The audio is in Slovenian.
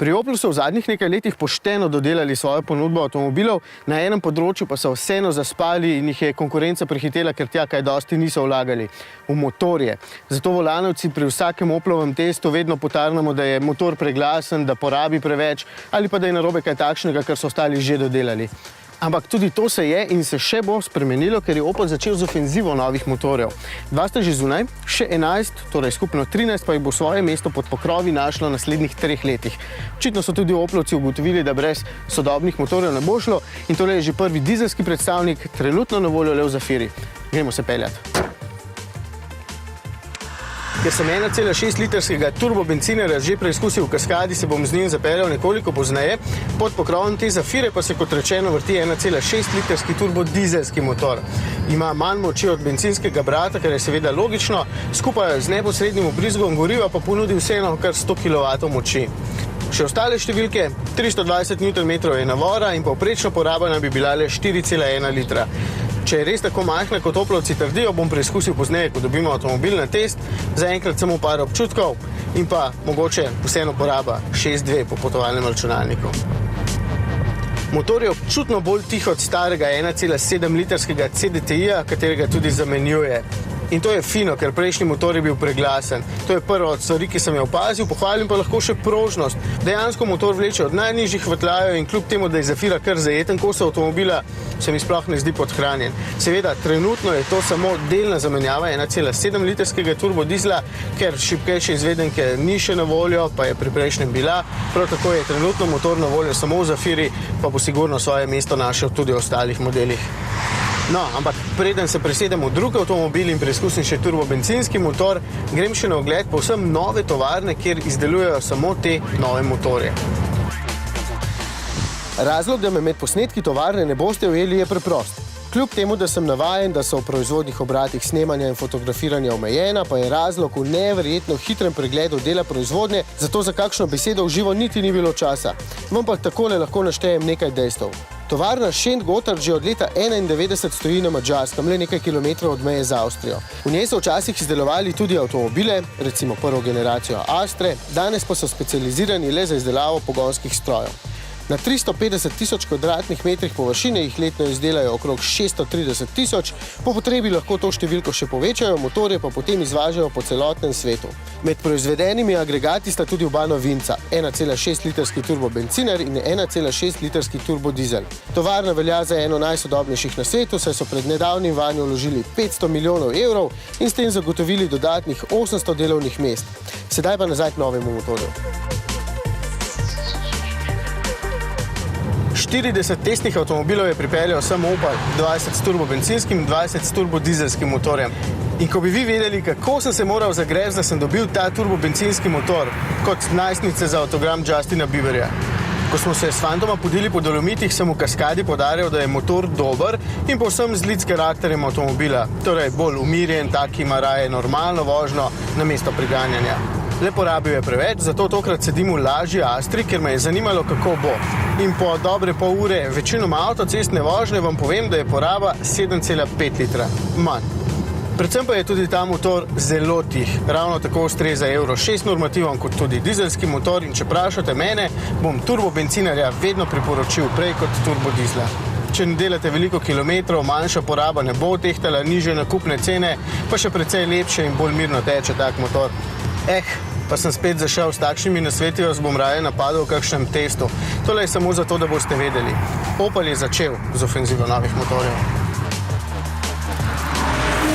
Pri Oplu so v zadnjih nekaj letih pošteno dodelali svojo ponudbo avtomobilov, na enem področju pa so vseeno zaspali in jih je konkurenca prehitela, ker tja kaj dosti niso vlagali v motorje. Zato volanovci pri vsakem Oplovem testu vedno potarnamo, da je motor preglasen, da porabi preveč ali pa da je narobe kaj takšnega, kar so ostali že dodelali. Ampak tudi to se je in se še bo spremenilo, ker je Opel začel z ofenzivo novih motorjev. 2 sta že zunaj, še 11, torej skupno 13, pa jih bo svoje mesto pod pokrovi našlo v naslednjih 3 letih. Očitno so tudi Oplovci ugotovili, da brez sodobnih motorjev ne bo šlo in tole je že prvi dizelski predstavnik, trenutno na voljo le v Zafiri. Gremo se peljati. Ker sem 1,6 litrskega turbobencinera že preizkusil v Kaskadi, se bom z njim zapeljal nekoliko pozneje. Pod pokrovom te Zafire pa se, kot rečeno, vrti 1,6 litrski turbodizelski motor. Ima manj moči od bencinskega brata, kar je seveda logično, skupaj z neposrednim vbrizgom goriva pa ponudi vseeno kar 100 kW moči. Še ostale številke, 320 Nm je navora in povprečna poraba naj bi bila le 4,1 litra. Če je res tako majhna, kot Oplovci trdijo, bom preizkusil pozneje, ko dobimo avtomobil na test, zaenkrat samo par občutkov in pa mogoče vseeno poraba 6,2 po potovalnem računalniku. Motor je občutno bolj tih od starega 1,7 litrskega CDTI-ja, katerega tudi zamenjuje. In to je fino, ker prejšnji motor je bil preglasen. To je prva od stvari, ki sem jo opazil, pohvalim pa lahko še prožnost. Dejansko motor vleče od najnižjih vrtljajev in kljub temu, da je Zafira kar zajeten kos avtomobila, se mi sploh ne zdi podhranjen. Seveda, trenutno je to samo delna zamenjava 1,7 litrskega turbodizla, ker šibkejše izvedenke ni še na voljo, pa je pri prejšnjem bila. Prav tako je trenutno motor na voljo samo v Zafiri, pa bo sigurno svoje mesto našel tudi v ostalih modelih. No, ampak preden se presedem v drug avtomobil in preizkusim še turbobencinski motor, grem še na ogled povsem nove tovarne, kjer izdelujejo samo te nove motorje. Razlog, da me med posnetki tovarne ne boste ujeli, je preprost. Kljub temu, da sem navajen, da so v proizvodnih obratih snemanja in fotografiranja omejena, pa je razlog v neverjetno hitrem pregledu dela proizvodnje, zato za kakšno besedo v živo niti ni bilo časa. Vam pa takole lahko naštejem nekaj dejstev. Tovarna Schenk Gotthard že od leta 1991 stoji na Madžarskem, le nekaj kilometrov od meje z Avstrijo. V njej so včasih izdelovali tudi avtomobile, recimo prvo generacijo Astre, danes pa so specializirani le za izdelavo pogonskih strojev. Na 350 tisoč kvadratnih metrih površine jih letno izdelajo okrog 630 tisoč, po potrebi lahko to številko še povečajo, motorje pa potem izvažajo po celotnem svetu. Med proizvedenimi agregati sta tudi oba novinca, 1,6 litrski turbobenciner in 1,6 litrski turbodizel. Tovarna velja za eno najsodobnejših na svetu, saj so pred nedavnim vanjo vložili 500 milijonov evrov in s tem zagotovili dodatnih 800 delovnih mest. Sedaj pa nazaj k novemu motorju. 40 testnih avtomobilov je pripeljal sam Opel, 20 s turbobencinskim in 20 s turbodizelskim motorjem. In ko bi vi vedeli, kako sem se moral zagreti, da sem dobil ta turbobencinski motor, kot najstnice za avtogram Justina Bieberja. Ko smo se s fantoma podili po Dolomitih, sem v Kaskadi podaril, da je motor dober in povsem zlit s karakterjem avtomobila. Torej bolj umirjen, tak ima raje normalno vožnjo namesto priganjanja. Le porabil je preveč, zato tokrat sedim v lažji Astri, ker me je zanimalo, kako bo. In po dobre pol ure večinoma avtocestne vožnje vam povem, da je poraba 7,5 litra. Manj. Predvsem pa je tudi ta motor zelo tih. Ravno tako ustreza Euro 6 normativom kot tudi dizelski motor in če vprašate mene, bom turbobencinerja vedno priporočil prej kot turbodizla. Če ne delate veliko kilometrov, manjša poraba ne bo tehtala, nižje nakupne cene, pa še precej lepše in bolj mirno teče tak motor. Pa sem spet zašel s takšnimi nasveti, vas bom raje napadal v kakšnem testu. Tole je samo zato, da boste vedeli. Opel je začel z ofenzivo novih motorjev.